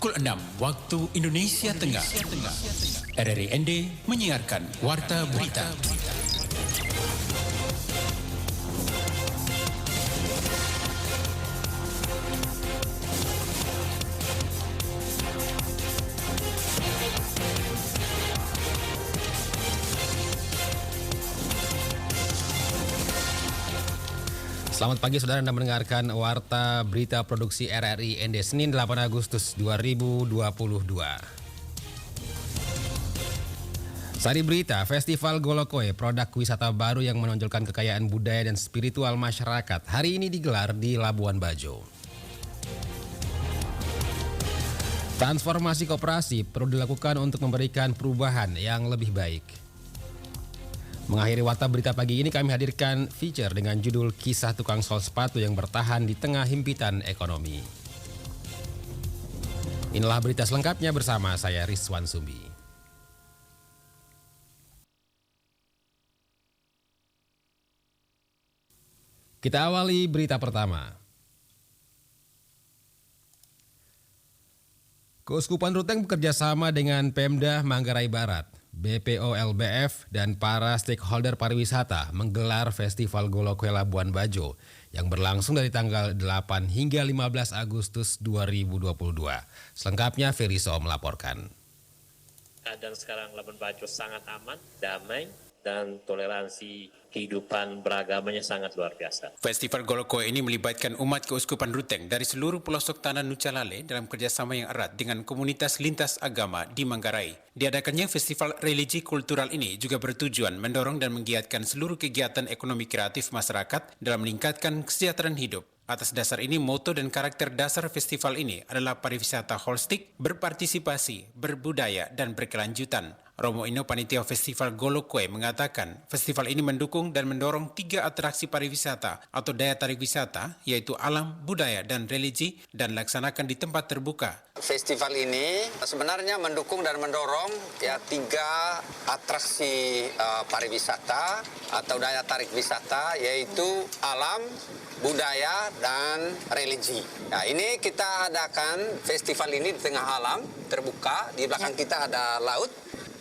Pukul 6 waktu Indonesia Tengah. RRI ND menyiarkan Warta Berita. Selamat pagi saudara, Anda mendengarkan Warta Berita Produksi RRI ND Senin 8 Agustus 2022. Sari berita, Festival Golokoe, produk wisata baru yang menonjolkan kekayaan budaya dan spiritual masyarakat, hari ini digelar di Labuan Bajo. Transformasi koperasi perlu dilakukan untuk memberikan perubahan yang lebih baik. Mengakhiri Warta Berita pagi ini kami hadirkan feature dengan judul Kisah Tukang Sol Sepatu yang bertahan di tengah himpitan ekonomi. Inilah berita selengkapnya bersama saya Rizwan Sumbi. Kita awali berita pertama. Keuskupan Ruteng bekerjasama dengan Pemda Manggarai Barat, BPO LBF, dan para stakeholder pariwisata menggelar Festival Golokoe Labuan Bajo yang berlangsung dari tanggal 8 hingga 15 Agustus 2022. Selengkapnya Feriso melaporkan. Keadaan sekarang Labuan Bajo sangat aman, damai, dan toleransi kehidupan beragamanya sangat luar biasa. Festival Golokoe ini melibatkan umat Keuskupan Ruteng dari seluruh pelosok tanah Nucalale dalam kerjasama yang erat dengan komunitas lintas agama di Manggarai. Diadakannya festival religi kultural ini juga bertujuan mendorong dan menggiatkan seluruh kegiatan ekonomi kreatif masyarakat dalam meningkatkan kesejahteraan hidup. Atas dasar ini, moto dan karakter dasar festival ini adalah pariwisata holistik, berpartisipasi, berbudaya, dan berkelanjutan. Romo Ino, panitia Festival Golokoe, mengatakan festival ini mendukung dan mendorong 3 atraksi pariwisata atau daya tarik wisata, yaitu alam, budaya, dan religi, dan laksanakan di tempat terbuka. Festival ini sebenarnya mendukung dan mendorong 3 atraksi pariwisata atau daya tarik wisata, yaitu alam, budaya, dan religi. Nah, ini kita adakan festival ini di tengah alam terbuka. Di belakang kita ada laut.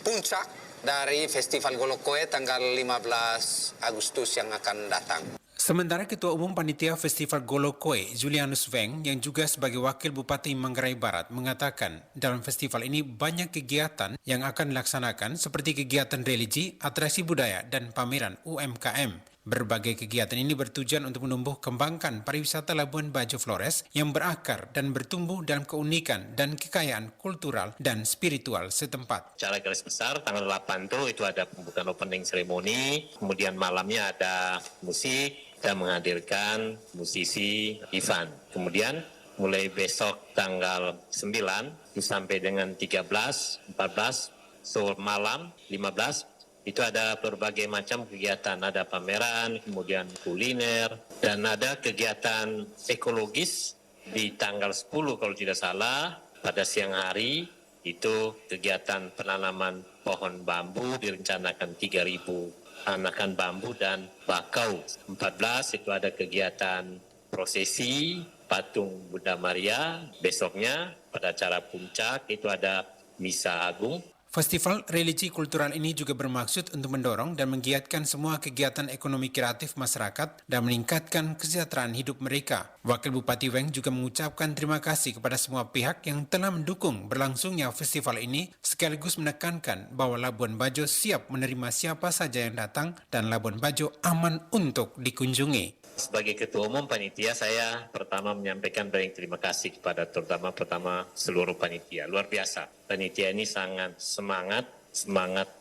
Puncak dari Festival Golokoe tanggal 15 Agustus yang akan datang. Sementara Ketua Umum Panitia Festival Golokoe, Julianus Weng, yang juga sebagai Wakil Bupati Manggarai Barat, mengatakan dalam festival ini banyak kegiatan yang akan dilaksanakan seperti kegiatan religi, atraksi budaya, dan pameran UMKM. Berbagai kegiatan ini bertujuan untuk menumbuh kembangkan pariwisata Labuan Bajo Flores yang berakar dan bertumbuh dalam keunikan dan kekayaan kultural dan spiritual setempat. Secara garis besar, tanggal 8 itu ada pembukaan opening ceremony, kemudian malamnya ada musik, dan menghadirkan musisi Ivan. Kemudian mulai besok tanggal 9 sampai dengan 13, 14, malam 15, itu ada berbagai macam kegiatan, ada pameran, kemudian kuliner, dan ada kegiatan ekologis di tanggal 10 kalau tidak salah, pada siang hari, itu kegiatan penanaman pohon bambu direncanakan 3.000 anakan bambu dan bakau. 14 itu ada kegiatan prosesi patung Bunda Maria, besoknya pada acara puncak itu ada misa agung. Festival religi kultural ini juga bermaksud untuk mendorong dan menggiatkan semua kegiatan ekonomi kreatif masyarakat dan meningkatkan kesejahteraan hidup mereka. Wakil Bupati Weng juga mengucapkan terima kasih kepada semua pihak yang telah mendukung berlangsungnya festival ini, sekaligus menekankan bahwa Labuan Bajo siap menerima siapa saja yang datang dan Labuan Bajo aman untuk dikunjungi. Sebagai Ketua Umum Panitia, saya pertama menyampaikan banyak terima kasih kepada pertama seluruh panitia. Luar biasa. Panitia ini sangat semangat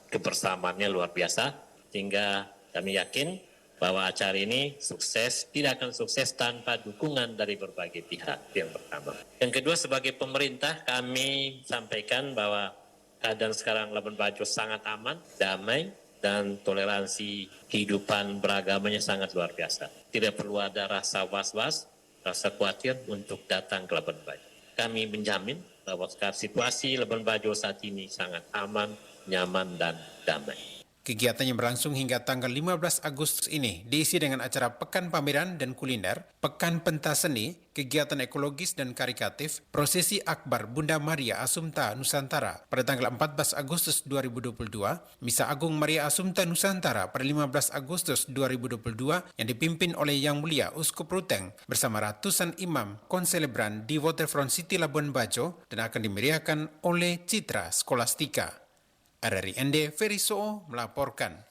kebersamaannya luar biasa. Sehingga kami yakin bahwa acara ini sukses, tidak akan sukses tanpa dukungan dari berbagai pihak, yang pertama. Yang kedua, sebagai pemerintah kami sampaikan bahwa keadaan sekarang Labuan Bajo sangat aman, damai, dan toleransi kehidupan beragamanya sangat luar biasa. Tidak perlu ada rasa was-was, rasa khawatir untuk datang ke Labuan Bajo. Kami menjamin bahwa situasi Labuan Bajo saat ini sangat aman, nyaman, dan damai. Kegiatan yang berlangsung hingga tanggal 15 Agustus ini diisi dengan acara Pekan Pameran dan Kuliner, Pekan Pentas Seni, kegiatan ekologis dan karitatif, prosesi akbar Bunda Maria Assumpta Nusantara pada tanggal 14 Agustus 2022, Misa Agung Maria Assumpta Nusantara pada 15 Agustus 2022 yang dipimpin oleh Yang Mulia Uskup Ruteng bersama ratusan imam konselebran di Waterfront City Labuan Bajo dan akan dimeriahkan oleh Citra Skolastika. RRI ND Ferry Soo melaporkan.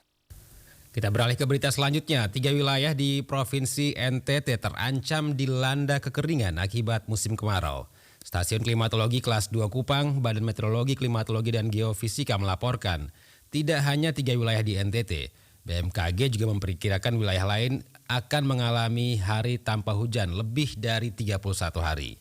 Kita beralih ke berita selanjutnya. 3 wilayah di Provinsi NTT terancam dilanda kekeringan akibat musim kemarau. Stasiun Klimatologi Kelas 2 Kupang, Badan Meteorologi, Klimatologi dan Geofisika melaporkan, tidak hanya 3 wilayah di NTT, BMKG juga memperkirakan wilayah lain akan mengalami hari tanpa hujan lebih dari 31 hari.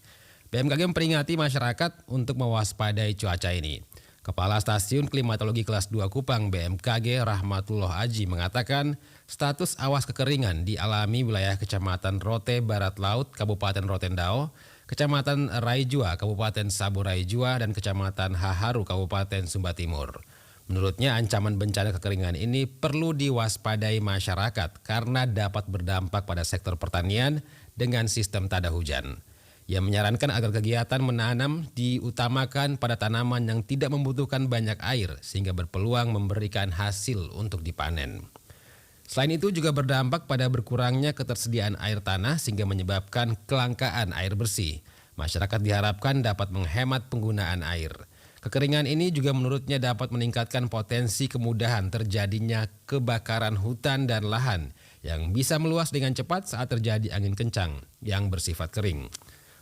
BMKG memperingati masyarakat untuk mewaspadai cuaca ini. Kepala Stasiun Klimatologi Kelas 2 Kupang BMKG Rahmatullah Aji mengatakan status awas kekeringan dialami wilayah Kecamatan Rote Barat Laut, Kabupaten Rotendao, Kecamatan Raijua, Kabupaten Sabu Raijua, dan Kecamatan Haharu, Kabupaten Sumba Timur. Menurutnya ancaman bencana kekeringan ini perlu diwaspadai masyarakat karena dapat berdampak pada sektor pertanian dengan sistem tada hujan. Ia menyarankan agar kegiatan menanam diutamakan pada tanaman yang tidak membutuhkan banyak air sehingga berpeluang memberikan hasil untuk dipanen. Selain itu juga berdampak pada berkurangnya ketersediaan air tanah sehingga menyebabkan kelangkaan air bersih. Masyarakat diharapkan dapat menghemat penggunaan air. Kekeringan ini juga menurutnya dapat meningkatkan potensi kemudahan terjadinya kebakaran hutan dan lahan yang bisa meluas dengan cepat saat terjadi angin kencang yang bersifat kering.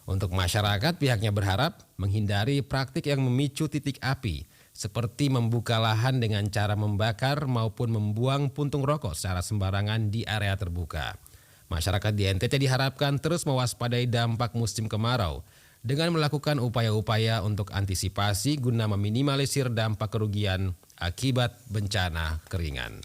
Untuk masyarakat, pihaknya berharap menghindari praktik yang memicu titik api, seperti membuka lahan dengan cara membakar maupun membuang puntung rokok secara sembarangan di area terbuka. Masyarakat di NTT diharapkan terus mewaspadai dampak musim kemarau dengan melakukan upaya-upaya untuk antisipasi guna meminimalisir dampak kerugian akibat bencana keringan.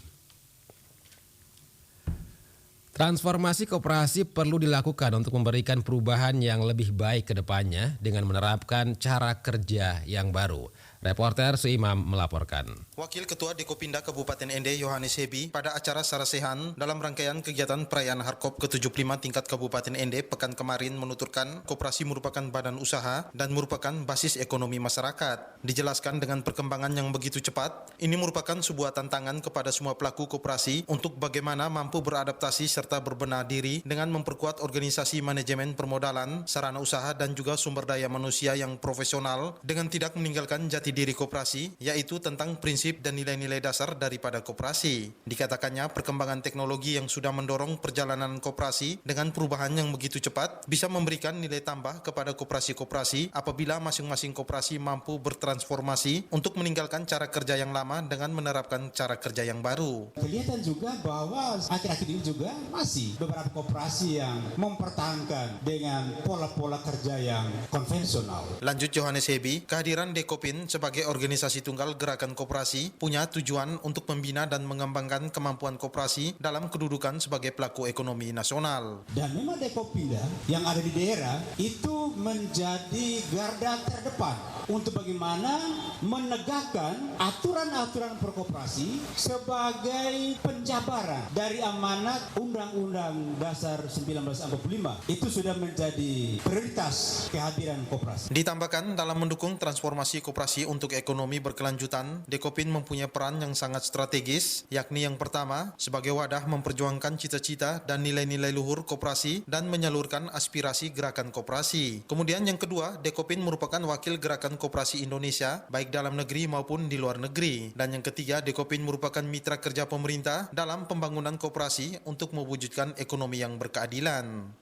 Transformasi koperasi perlu dilakukan untuk memberikan perubahan yang lebih baik ke depannya dengan menerapkan cara kerja yang baru. Reporter Suimam melaporkan. Wakil Ketua Dekopinda Kabupaten ND Yohanes Hebi pada acara Sarasehan dalam rangkaian kegiatan perayaan Harkop ke-75 tingkat Kabupaten ND pekan kemarin menuturkan koperasi merupakan badan usaha dan merupakan basis ekonomi masyarakat. Dijelaskan dengan perkembangan yang begitu cepat, ini merupakan sebuah tantangan kepada semua pelaku koperasi untuk bagaimana mampu beradaptasi serta berbenah diri dengan memperkuat organisasi manajemen permodalan, sarana usaha dan juga sumber daya manusia yang profesional dengan tidak meninggalkan jati diri koperasi, yaitu tentang prinsip dan nilai-nilai dasar daripada koperasi. Dikatakannya perkembangan teknologi yang sudah mendorong perjalanan koperasi dengan perubahan yang begitu cepat bisa memberikan nilai tambah kepada koperasi-koperasi apabila masing-masing koperasi mampu bertransformasi untuk meninggalkan cara kerja yang lama dengan menerapkan cara kerja yang baru. Kelihatan juga bahwa akhir-akhir ini juga masih beberapa koperasi yang mempertahankan dengan pola-pola kerja yang konvensional. Lanjut Yohanes Hebi, kehadiran Dekopin sebagai organisasi tunggal gerakan koperasi punya tujuan untuk membina dan mengembangkan kemampuan koperasi dalam kedudukan sebagai pelaku ekonomi nasional. Dan memang Dekopinda yang ada di daerah itu menjadi garda terdepan untuk bagaimana menegakkan aturan-aturan perkoperasi sebagai penjabaran dari amanat Undang-Undang Dasar 1945. Itu sudah menjadi prioritas kehadiran koperasi. Ditambahkan dalam mendukung transformasi koperasi untuk ekonomi berkelanjutan, Dekopin mempunyai peran yang sangat strategis, yakni yang pertama, sebagai wadah memperjuangkan cita-cita dan nilai-nilai luhur koperasi dan menyalurkan aspirasi gerakan koperasi. Kemudian yang kedua, Dekopin merupakan wakil gerakan koperasi Indonesia, baik dalam negeri maupun di luar negeri. Dan yang ketiga, Dekopin merupakan mitra kerja pemerintah dalam pembangunan koperasi untuk mewujudkan ekonomi yang berkeadilan.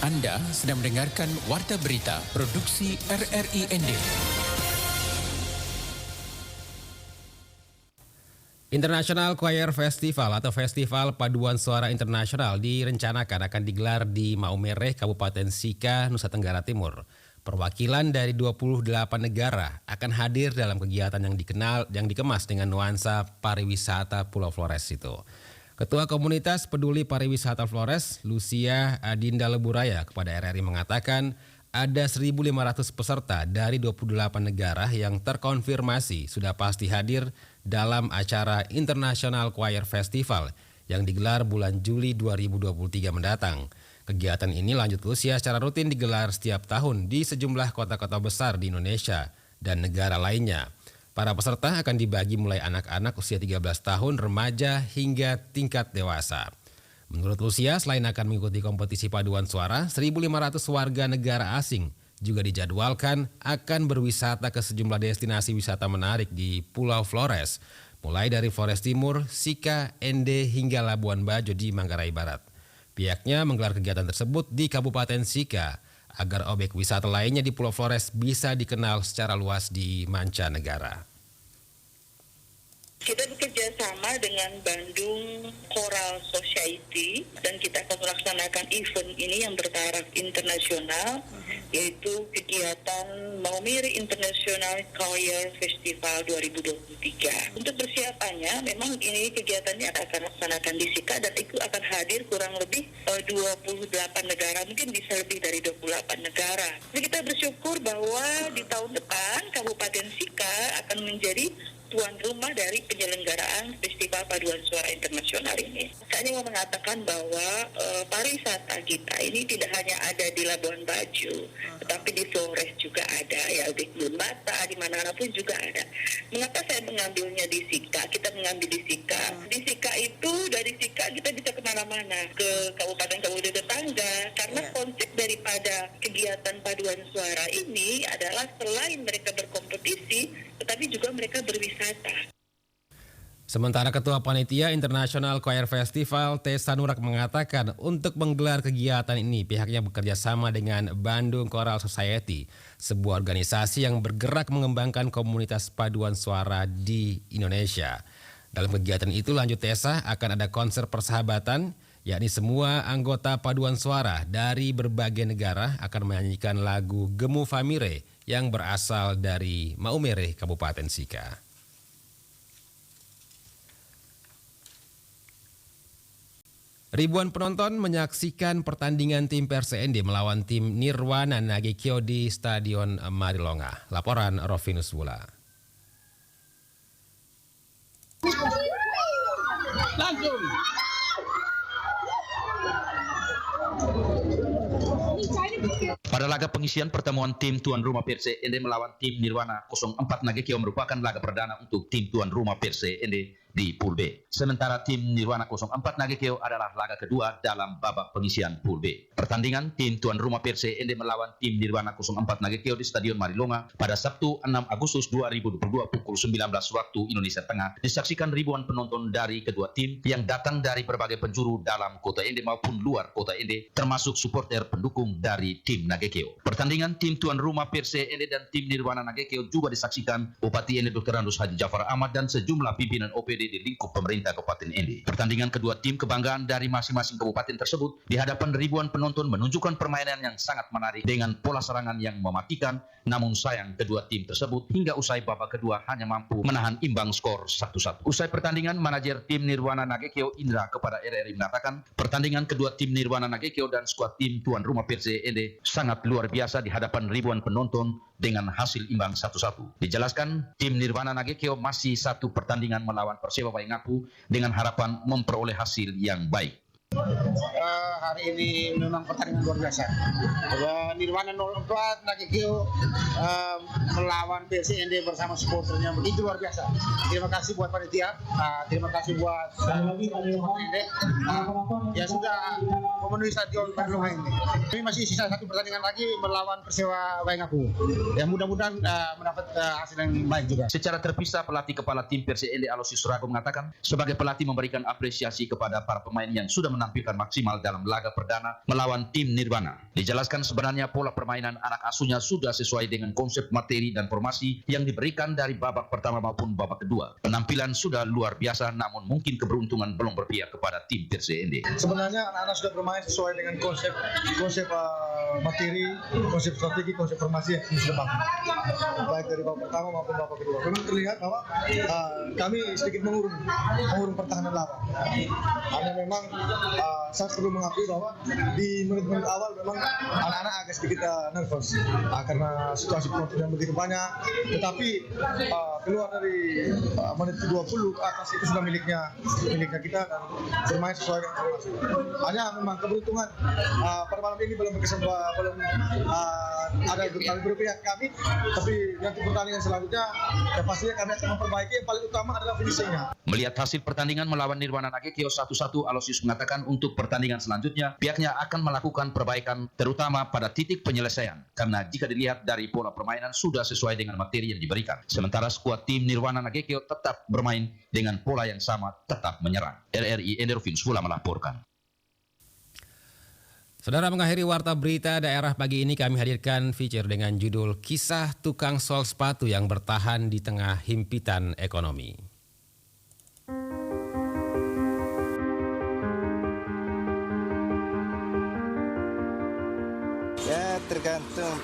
Anda sedang mendengarkan Warta Berita Produksi RRI ND. International Choir Festival atau Festival Paduan Suara Internasional direncanakan akan digelar di Maumere, Kabupaten Sika, Nusa Tenggara Timur. Perwakilan dari 28 negara akan hadir dalam kegiatan yang dikemas dengan nuansa pariwisata Pulau Flores itu. Ketua Komunitas Peduli Pariwisata Flores, Lucia Adinda Leburaya kepada RRI mengatakan ada 1.500 peserta dari 28 negara yang terkonfirmasi sudah pasti hadir dalam acara International Choir Festival yang digelar bulan Juli 2023 mendatang. Kegiatan ini lanjut usia secara rutin digelar setiap tahun di sejumlah kota-kota besar di Indonesia dan negara lainnya. Para peserta akan dibagi mulai anak-anak usia 13 tahun, remaja hingga tingkat dewasa. Menurut Lucia, selain akan mengikuti kompetisi paduan suara, 1.500 warga negara asing juga dijadwalkan akan berwisata ke sejumlah destinasi wisata menarik di Pulau Flores, mulai dari Flores Timur, Sika, Ende hingga Labuan Bajo di Manggarai Barat. Pihaknya menggelar kegiatan tersebut di Kabupaten Sika agar objek wisata lainnya di Pulau Flores bisa dikenal secara luas di mancanegara. Kita bekerja sama dengan Bandung Choral Society dan kita akan melaksanakan event ini yang bertaraf internasional, yaitu kegiatan Maumere International Choir Festival 2023. Untuk persiapannya, memang ini kegiatannya akan laksanakan di Sika dan itu akan hadir kurang lebih 28 negara, mungkin bisa lebih dari 28 negara. Jadi kita bersyukur bahwa di tahun depan Kabupaten Sika akan menjadi tuan rumah dari penyelenggaraan Festival Paduan Suara Internasional ini. Saya mau mengatakan bahwa pariwisata kita ini tidak hanya ada di Labuan Bajo, tetapi di Flores juga ada, ya di Bata, di mana-mana juga ada. Mengapa saya mengambilnya di Sika? Kita mengambil di Sika. Di Sika itu, dari Sika kita bisa kemana-mana, ke kabupaten-kabupaten tetangga, karena konsep daripada kegiatan paduan suara ini adalah selain mereka berkompetisi, tetapi juga mereka berwisata. Sementara Ketua Panitia International Choir Festival, Tessa Nurak mengatakan untuk menggelar kegiatan ini pihaknya bekerja sama dengan Bandung Choral Society, sebuah organisasi yang bergerak mengembangkan komunitas paduan suara di Indonesia. Dalam kegiatan itu, lanjut Tessa, akan ada konser persahabatan, yakni semua anggota paduan suara dari berbagai negara akan menyanyikan lagu Gemu Famire yang berasal dari Maumere, Kabupaten Sika. Ribuan penonton menyaksikan pertandingan tim Perse-Ende melawan tim Nirwana Nagekyo di Stadion Marilonga. Laporan Rovinus Bula. Langsung. Pada laga pengisian pertemuan tim tuan rumah Perse-Ende melawan tim Nirwana 04 Nagekyo merupakan laga perdana untuk tim tuan rumah Perse-Ende di Pool B. Sementara tim Nirwana 04 Nagekyo adalah laga kedua dalam babak pengisian Pool B. Pertandingan tim tuan rumah Perse-Ende melawan tim Nirwana 04 Nagekyo di Stadion Marilonga pada Sabtu 6 Agustus 2022 pukul 19 waktu Indonesia Tengah disaksikan ribuan penonton dari kedua tim yang datang dari berbagai penjuru dalam kota Ende maupun luar kota Ende, termasuk supporter pendukung dari tim Nagekyo. Pertandingan tim tuan rumah Perse-Ende dan tim Nirwana Nagekyo juga disaksikan Bupati Ende Dr. Randus Haji Jafar Ahmad dan sejumlah pimpinan OPD di lingkup pemerintah Kabupaten Ende. Pertandingan kedua tim kebanggaan dari masing-masing kabupaten tersebut di hadapan ribuan penonton menunjukkan permainan yang sangat menarik dengan pola serangan yang mematikan, namun sayang kedua tim tersebut hingga usai babak kedua hanya mampu menahan imbang skor 1-1. Usai pertandingan, manajer tim Nirwana Nagekyo Indra kepada RRI mengatakan pertandingan kedua tim Nirwana Nagekyo dan skuad tim tuan rumah Perse-Ende sangat luar biasa di hadapan ribuan penonton dengan hasil imbang 1-1. Dijelaskan, tim Nirwana Nagekyo masih satu pertandingan melawan Persewa Waingapu dengan harapan memperoleh hasil yang baik. Hari ini memang pertandingan luar biasa. Nirwana 04 Nagekyo melawan Perse-Ende bersama supporternya begitu luar biasa. Terima kasih buat panitia, terima kasih buat Ende yang sudah memenuhi stadion Marilonga ini. Tapi masih sisa satu pertandingan lagi melawan Persewa Waingapu. Ya mudah-mudahan mendapat hasil yang baik juga. Secara terpisah, pelatih kepala tim Perse-Ende Aloysius Surago mengatakan sebagai pelatih memberikan apresiasi kepada para pemain yang sudah menampilkan maksimal dalam laga perdana melawan tim Nirwana. Dijelaskan sebenarnya pola permainan anak asuhnya sudah sesuai dengan konsep materi dan formasi yang diberikan dari babak pertama maupun babak kedua. Penampilan sudah luar biasa, namun mungkin keberuntungan belum berpihak kepada tim Perse-Ende. Sebenarnya anak-anak sudah bermain sesuai dengan konsep materi, konsep strategi, konsep formasi yang sudah bagus. Baik dari babak pertama maupun babak kedua. Memang terlihat bahwa kami sedikit mengurung pertahanan lawan. Karena memang saya perlu mengakui bahwa di menit-menit awal memang anak-anak agak sedikit nervous karena situasi penonton yang begitu banyak. Tetapi keluar dari menit 20 ke atas itu sudah miliknya kita dan bermain sesuai dengan formasi. Hanya memang keberuntungan pada malam ini belum ada berpihak kami, tapi nanti pertandingan selanjutnya ya pastinya kami akan memperbaiki. Yang paling utama adalah finishingnya. Melihat hasil pertandingan melawan Nirwana Nagekyo 1-1, Aloysius mengatakan untuk pertandingan selanjutnya pihaknya akan melakukan perbaikan terutama pada titik penyelesaian karena jika dilihat dari pola permainan sudah sesuai dengan materi yang diberikan. Sementara skuad tim Nirwana Nagekyo tetap bermain dengan pola yang sama, tetap menyerang. RRI Endervin Sula melaporkan. Saudara, mengakhiri warta berita daerah pagi ini kami hadirkan feature dengan judul Kisah Tukang Sol Sepatu yang Bertahan di Tengah Himpitan Ekonomi. Ya tergantung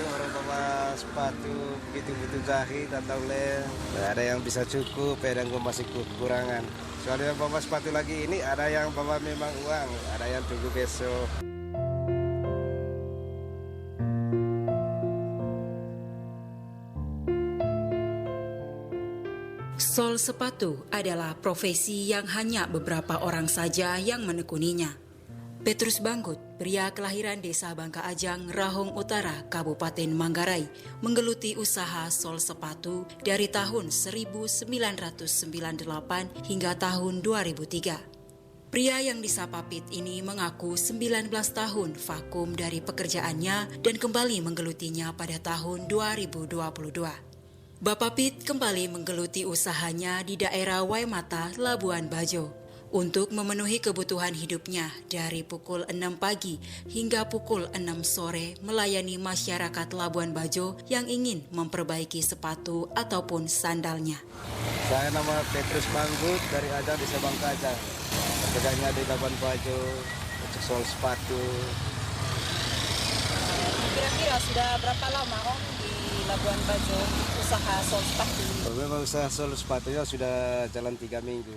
orang bawa sepatu begitu butuh jahit atau lem. Ada yang bisa cukup, ada yang masih kekurangan. Soalnya yang bawa sepatu lagi ini ada yang bawa memang uang, ada yang tunggu besok. Sol sepatu adalah profesi yang hanya beberapa orang saja yang menekuninya. Petrus Banggut, pria kelahiran desa Bangka Ajang, Rahong Utara, Kabupaten Manggarai, menggeluti usaha sol sepatu dari tahun 1998 hingga tahun 2003. Pria yang disapa Pit ini mengaku 19 tahun vakum dari pekerjaannya dan kembali menggelutinya pada tahun 2022. Bapak Pit kembali menggeluti usahanya di daerah Waimata, Labuan Bajo untuk memenuhi kebutuhan hidupnya dari pukul 6 pagi hingga pukul 6 sore melayani masyarakat Labuan Bajo yang ingin memperbaiki sepatu ataupun sandalnya. Saya nama Petrus Banggut dari Ajang desa Bangka Ajang. Kerjanya di Labuan Bajo untuk sol sepatu. Kira-kira sudah berapa lama Om di Labuan Bajo usaha sol sepatu? Memang usaha sol sepatunya sudah jalan 3 minggu.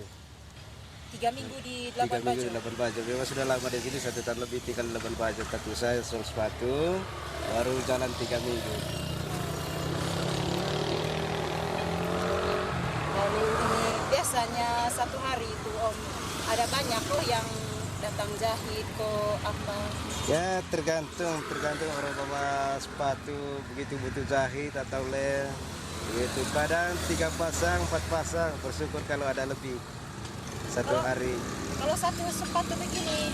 3 minggu di Labuan Bajo? 3 minggu di Labuan Bajo. Memang sudah lama di sini, 1 tahun lebih tinggal di Labuan Bajo. Tapi usaha sol sepatu baru jalan 3 minggu. Lalu ini biasanya satu hari itu Om ada banyak loh yang datang jahit kok apa? Ya tergantung orang bawa sepatu begitu butuh jahit atau lem begitu. Kadang 3 pasang 4 pasang, bersyukur kalau ada lebih satu hari. Kalau satu sepatu begini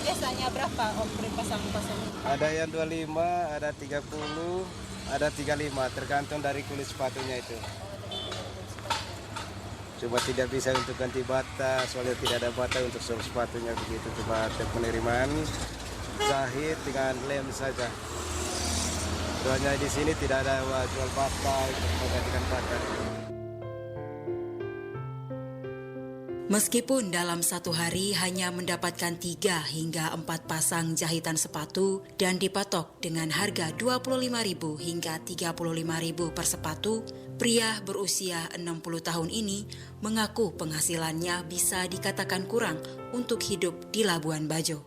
biasanya berapa Om pasang-pasang? Ada yang 25, ada 30, ada 35, tergantung dari kulit sepatunya itu. Cuma tidak bisa untuk ganti bata, soalnya tidak ada bata untuk sol sepatunya begitu. Cuma penerimaan jahit dengan lem saja. Soalnya di sini tidak ada jual bata untuk menggantikan bata. Meskipun dalam satu hari hanya mendapatkan 3 hingga 4 pasang jahitan sepatu dan dipatok dengan harga Rp25.000 hingga Rp35.000 per sepatu, pria berusia 60 tahun ini mengaku penghasilannya bisa dikatakan kurang untuk hidup di Labuan Bajo.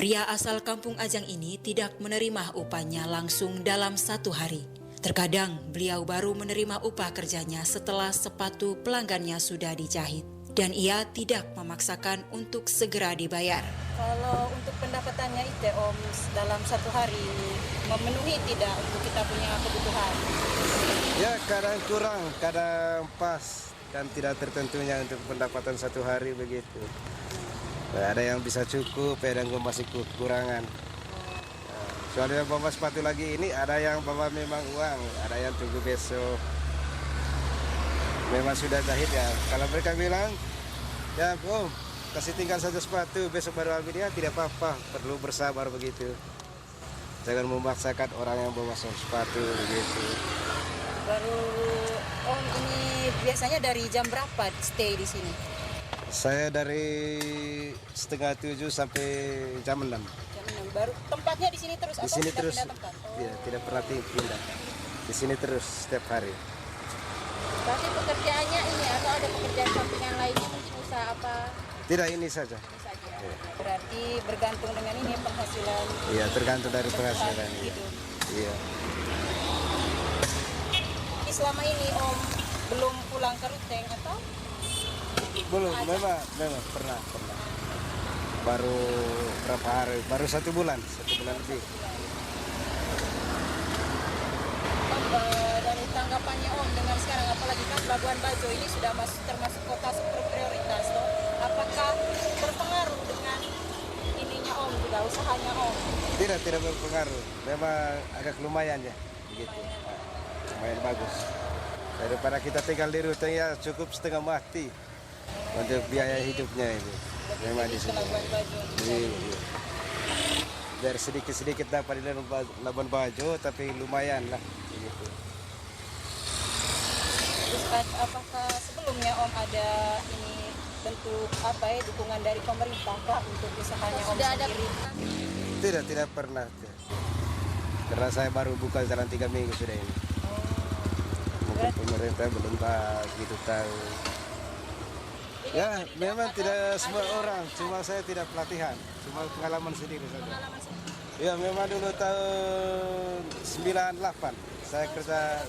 Pria asal Kampung Ajang ini tidak menerima upahnya langsung dalam satu hari. Terkadang beliau baru menerima upah kerjanya setelah sepatu pelanggannya sudah dijahit. Dan ia tidak memaksakan untuk segera dibayar. Kalau untuk pendapatannya itu Om dalam satu hari memenuhi tidak untuk kita punya kebutuhan? Ya kadang kurang, kadang pas dan tidak tertentunya untuk pendapatan satu hari begitu. Ada yang bisa cukup, ada yang masih kekurangan. Soalnya bawa sepatu lagi ini ada yang bawa memang uang, ada yang tunggu besok. Memang sudah jahit ya. Kalau mereka bilang, ya Om, kasih tinggal satu sepatu, besok baru ambil dia, tidak apa-apa, perlu bersabar begitu. Jangan memaksakan orang yang bawa sepatu begitu. Baru Om ini biasanya dari jam berapa stay di sini? Saya dari 6:30 sampai jam 6. Jam 6. Baru tempatnya di sini terus Di atau sini tidak terus. pindah tempat? Oh. Ya, tidak pernah pindah. Di sini terus setiap hari. Tapi pekerjaannya ini atau ada pekerjaan sampingan lainnya mungkin usaha apa? Tidak, ini saja. Ini saja. Berarti bergantung dengan ini penghasilan. Iya, tergantung dari penghasilan. Hidup. Iya. Tapi selama ini Om belum pulang ke Ruteng atau? Belum, memang pernah. Baru berapa hari? Baru 1 bulan lebih. Dari tanggapannya Om dengan sekarang, apalagi kan Labuan Bajo ini sudah termasuk kota super prioritas, toh. Apakah berpengaruh dengan ininya Om juga, usahanya Om? Tidak berpengaruh. Memang agak lumayan ya, begitu. Lumayan bagus. Daripada kita tinggal di Ruteng ya cukup setengah mati untuk biaya hidupnya ini. Memang di sini. Iya. Dari sedikit dapat di Labuan Bajo, tapi lumayan lah. Begitu. Terus apakah sebelumnya Om ada ini bentuk dukungan dari pemerintah kah untuk usahanya Om sendiri? Tidak pernah. Karena saya baru buka jalan 3 minggu sudah ini. Mungkin pemerintah belum begitu tahu. Ya, memang tidak semua orang, cuma saya tidak pelatihan, cuma pengalaman sendiri saja. Ya, memang dulu tahun 98 saya kerja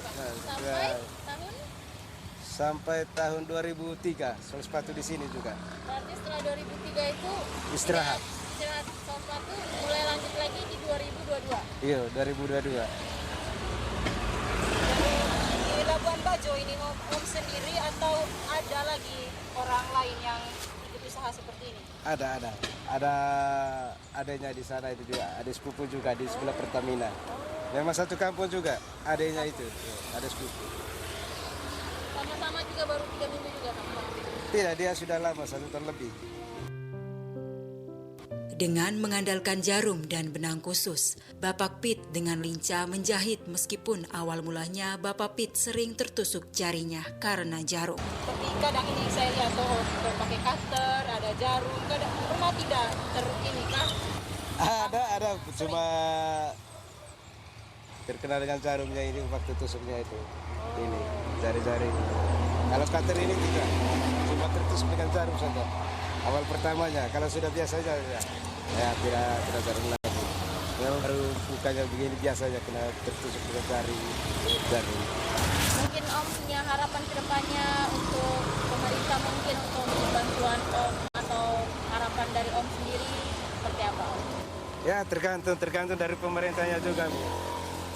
sampai tahun 2003 sol sepatu di sini juga. Berarti setelah 2003 itu istirahat sol sepatu mulai lanjut lagi di 2022. Iya, 2022. Di Labuan Bajo ini Om sendiri atau ada lagi orang lain yang ikut usaha seperti ini? Ada adanya di sana itu dia, ada sepupu juga di sebelah Pertamina. Memang satu kampung juga adanya itu, ada sepupu. Sama-sama juga baru 3 minggu juga Pak? Tidak, dia sudah lama 1 tahun lebih. Dengan mengandalkan jarum dan benang khusus, Bapak Pit dengan lincah menjahit meskipun awal mulanya Bapak Pit sering tertusuk jarinya karena jarum. Tapi kadang ini saya lihat pakai cutter, ada jarum, kadang pernah tidak ini kan? Ada, cuma terkena dengan jarumnya ini waktu tusuknya itu. Ini, jari-jari. Kalau cutter ini tidak, cuma tertusuk dengan jarum saja. Awal pertamanya, kalau sudah biasa saja ya tidak jarum lagi. Memang baru bukanya begini biasanya kena tertusuk dengan jarum. Mungkin Om punya harapan kedepannya untuk pemerintah, mungkin untuk bantuan Om atau harapan dari Om sendiri seperti apa Om? Ya tergantung dari pemerintahnya juga.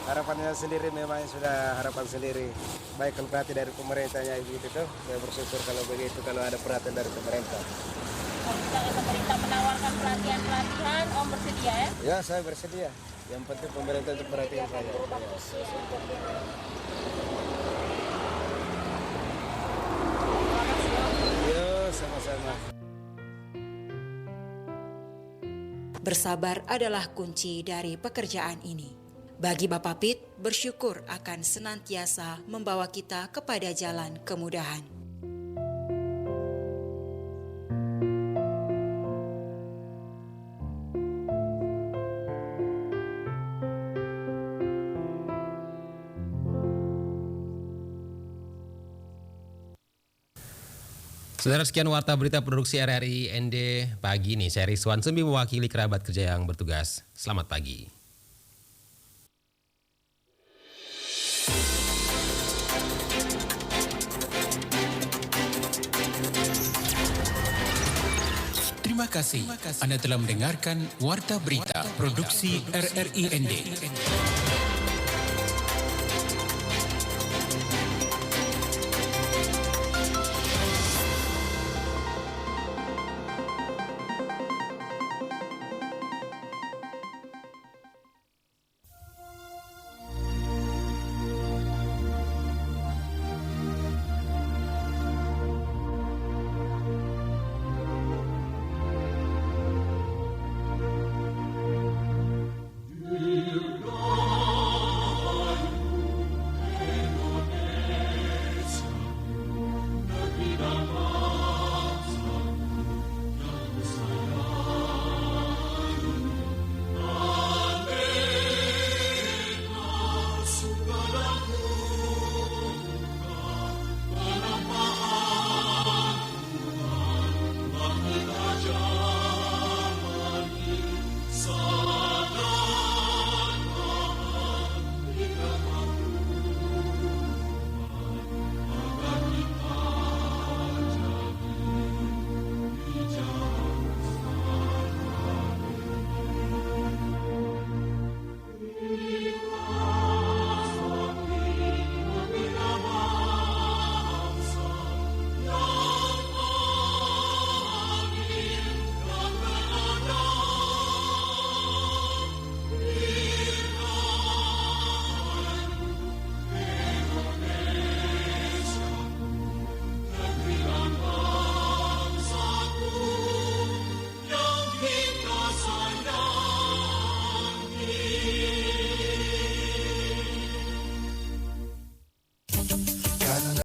Harapannya sendiri memang sudah harapan sendiri. Baik kalau perhatian dari pemerintahnya gitu tuh, saya bersyukur kalau begitu, kalau ada perhatian dari pemerintah. Kalau misalnya pemerintah menawarkan pelatihan, Om bersedia ya? Ya, saya bersedia. Yang penting pemerintah untuk perhatian saya. Yo, sama-sama. Bersabar adalah kunci dari pekerjaan ini. Bagi Bapak Pit, bersyukur akan senantiasa membawa kita kepada jalan kemudahan. Saudara, sekian warta berita produksi RRI ND pagi ini. Saya Rizwan Sembi mewakili kerabat kerja yang bertugas. Selamat pagi. Terima kasih. Anda telah mendengarkan Warta Berita Produksi RRI ND.